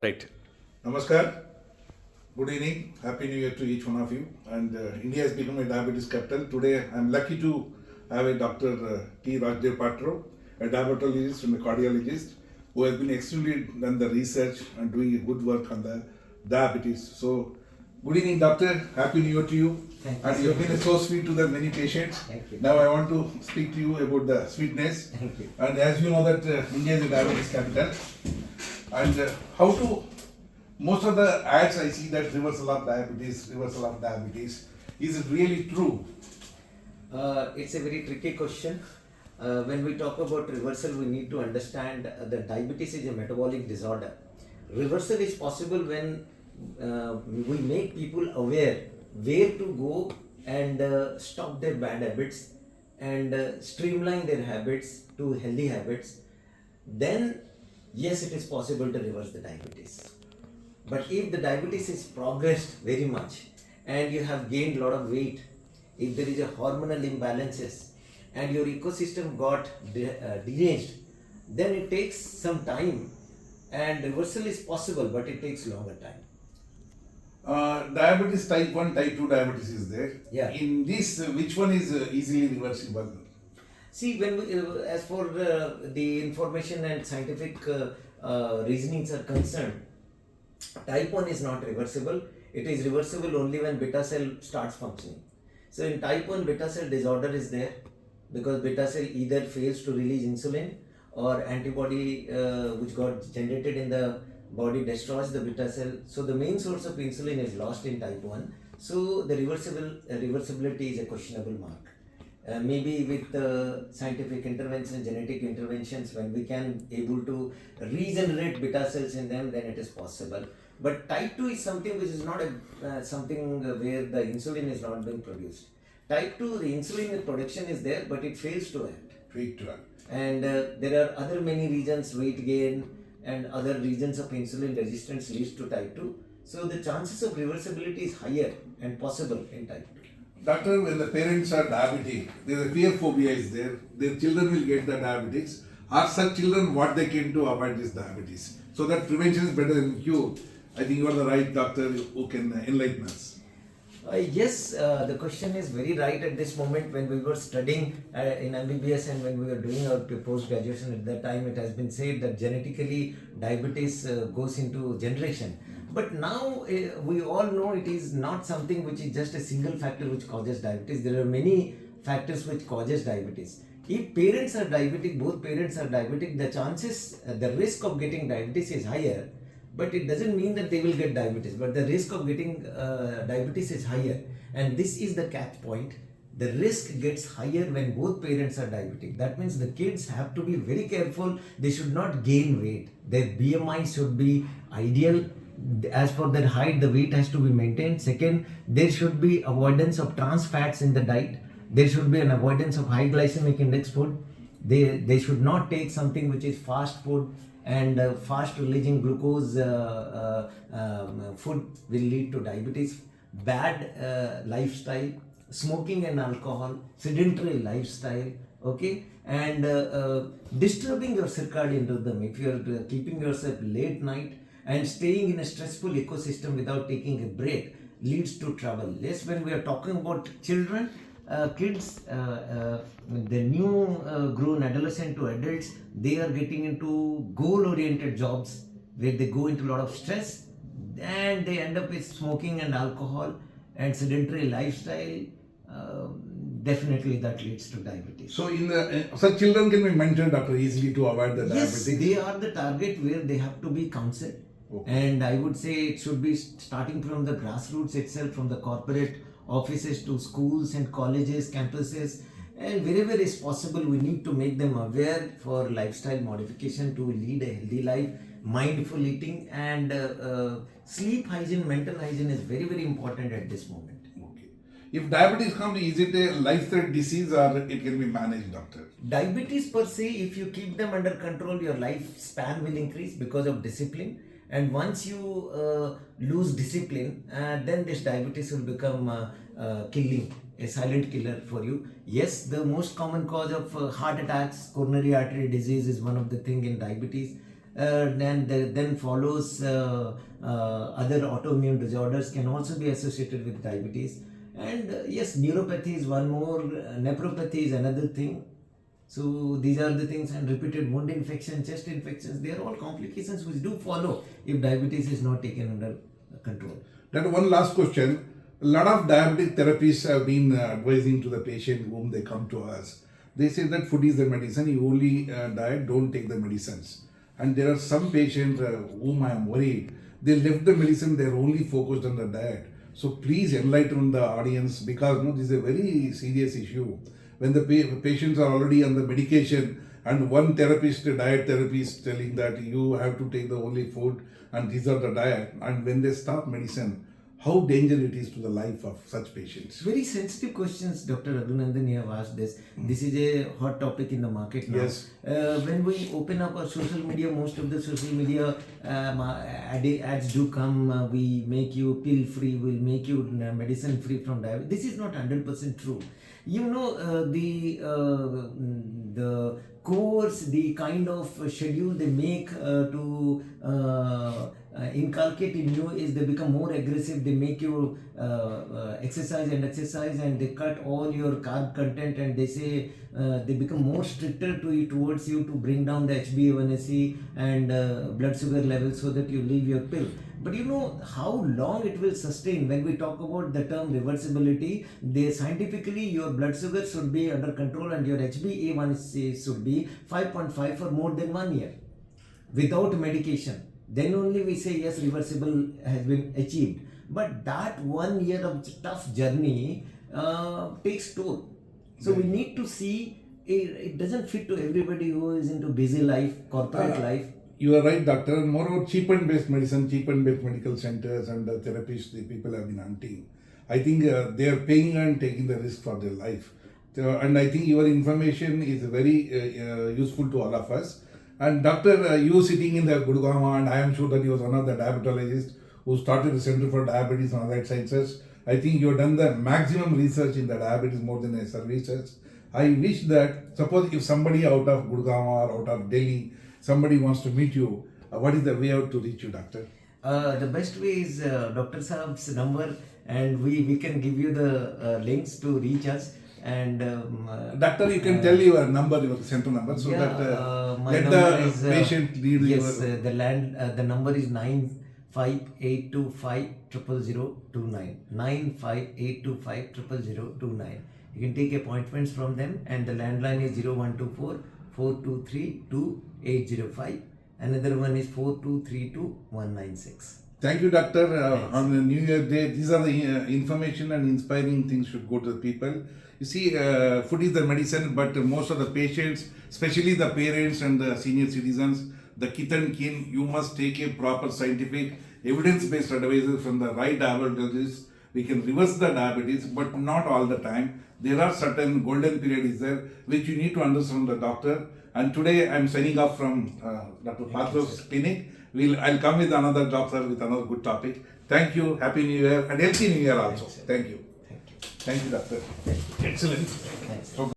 Right. Namaskar. Good evening. Happy New Year to each one of you. And India has become a diabetes capital. Today, I'm lucky to have a Dr. RAJ Patro, a diabetologist and a cardiologist, who has been extremely done the research and doing a good work on the diabetes. So, good evening, doctor. Happy New Year to you. Thank you. And you've been so sweet to the many patients. Thank you. Now I want to speak to you about the sweetness. Thank you. And as you know that India is a diabetes capital. And how to most of the ads I see that reversal of diabetes, reversal of diabetes. Is it really true? It's a very tricky question. When we talk about reversal, we need to understand that diabetes is a metabolic disorder. Reversal is possible when we make people aware where to go and stop their bad habits and streamline their habits to healthy habits. Then, yes, it is possible to reverse the diabetes. But if the diabetes is progressed very much and you have gained a lot of weight, if there is a hormonal imbalances and your ecosystem got deranged, then it takes some time and reversal is possible, but it takes longer time. Diabetes type 1, type 2 diabetes is there. Yeah. In this, which one is easily reversible? See, when we, as for the information and scientific reasonings are concerned, type 1 is not reversible. It is reversible only when beta cell starts functioning. So in type 1, beta cell disorder is there because beta cell either fails to release insulin or antibody which got generated in the body destroys the beta cell. So the main source of insulin is lost in type 1. So the reversibility is a questionable mark. Maybe with scientific interventions, genetic interventions, when we can able to regenerate beta cells in them, then it is possible. But type 2 is something which is not something where the insulin is not being produced. Type 2, the insulin production is there, but it fails to act. Weight to And there are other many reasons, weight gain and other regions of insulin resistance leads to type 2. So the chances of reversibility is higher and possible in type 2. Doctor, when the parents are diabetic, there is a fear phobia is there. Their children will get the diabetes. Are such children what they can do avoid this diabetes? So that prevention is better than cure. I think you are the right doctor who can enlighten us. Yes, the question is very right at this moment. When we were studying in MBBS and when we were doing our post-graduation at that time, it has been said that genetically diabetes goes into generation. But now we all know it is not something which is just a single factor which causes diabetes. There are many factors which causes diabetes. If parents are diabetic, both parents are diabetic, the chances, the risk of getting diabetes is higher. But it doesn't mean that they will get diabetes. But the risk of getting diabetes is higher. And this is the catch point. The risk gets higher when both parents are diabetic. That means the kids have to be very careful. They should not gain weight. Their BMI should be ideal. As for their height, the weight has to be maintained. Second, there should be avoidance of trans fats in the diet. There should be an avoidance of high glycemic index food. They should not take something which is fast food, and fast releasing glucose food will lead to diabetes. Bad lifestyle, smoking and alcohol, sedentary lifestyle, okay, and disturbing your circadian rhythm. If you are keeping yourself late night and staying in a stressful ecosystem without taking a break leads to trouble. Yes, when we are talking about children, kids, the new grown adolescent to adults, they are getting into goal-oriented jobs where they go into a lot of stress and they end up with smoking and alcohol and sedentary lifestyle. Definitely that leads to diabetes. So in the such children can be mentored, doctor, easily to avoid the Yes, diabetes. they are the target where they have to be counseled. Okay. And I would say it should be starting from the grassroots itself, from the corporate offices to schools and colleges, campuses, and wherever is possible, we need to make them aware for lifestyle modification to lead a healthy life, mindful eating, and sleep hygiene, mental hygiene is very, very important at this moment. Okay. If diabetes comes, is it a life-threatening disease or it can be managed, doctor? Diabetes per se, if you keep them under control, your lifespan will increase because of discipline. And once you lose discipline, then this diabetes will become killing, a silent killer for you. Yes, the most common cause of heart attacks, coronary artery disease is one of the thing in diabetes. then follows other autoimmune disorders can also be associated with diabetes. And yes, neuropathy is one more, nephropathy is another thing. So these are the things, and repeated wound infection, chest infections, they are all complications which do follow if diabetes is not taken under control. That one last question. A lot of diabetic therapists have been advising to the patient whom they come to us. They say that food is the medicine, you only diet, don't take the medicines. And there are some patients whom I am worried, they left the medicine, they are only focused on the diet. So please enlighten the audience, because this is a very serious issue. When the patients are already on the medication and one therapist, diet therapist, telling that you have to take the only food and these are the diet, and when they stop medicine, how dangerous it is to the life of such patients. Very sensitive questions, Dr. Raghunandan, you have asked this. This is a hot topic in the market now. Yes. When we open up our social media, most of the social media ads do come. We make you pill free, we'll make you medicine free from diabetes. This is not 100% true. You know, the course, the kind of schedule they make to inculcate in you is they become more aggressive. They make you exercise, and they cut all your carb content, and they say they become more stricter towards you to bring down the HbA1c and blood sugar levels so that you leave your pill. But you know how long it will sustain. When we talk about the term reversibility, scientifically your blood sugar should be under control and your HbA1c should be 5.5 for more than 1 year without medication. Then only we say yes, reversible has been achieved. But that 1 year of tough journey takes toll. So we need to see it doesn't fit to everybody who is into busy life, corporate life. You are right, doctor. Moreover, cheap and based medicine, cheap and based medical centers and therapists, the people have been hunting. I think they are paying and taking the risk for their life. And I think your information is very useful to all of us. And doctor, you sitting in the GURUGRAM, and I am sure that you was one of the diabetologists who started the Center for Diabetes and Allied Sciences. I think you have done the maximum research in the diabetes more than a services. I wish that, suppose if somebody out of GURUGRAM or out of Delhi, somebody wants to meet you, what is the way out to reach you, doctor? The best way is Dr. Saab's number, and we can give you the links to reach us. And doctor, you can tell your number, your center number, so that let the patient lead. Yes, the number is 9582500029. 9582500029. You can take appointments from them, and the landline is 0124 423 2805. Another one is 4232 196. Thank you, doctor. On the New Year Day, these are the information and inspiring things should go to the people. You see, food is the medicine, but most of the patients, especially the parents and the senior citizens, the kith and kin, you must take a proper scientific, evidence-based advice from the right diabetologist. We can reverse the diabetes, but not all the time. There are certain golden periods there which you need to understand the doctor. And today I am signing off from Dr. PATRO's clinic. I'll come with another doctor with another good topic. Thank you. Happy New Year and healthy New Year also. Thank you. Thank you. Thank you, doctor. Excellent. Thanks. Okay.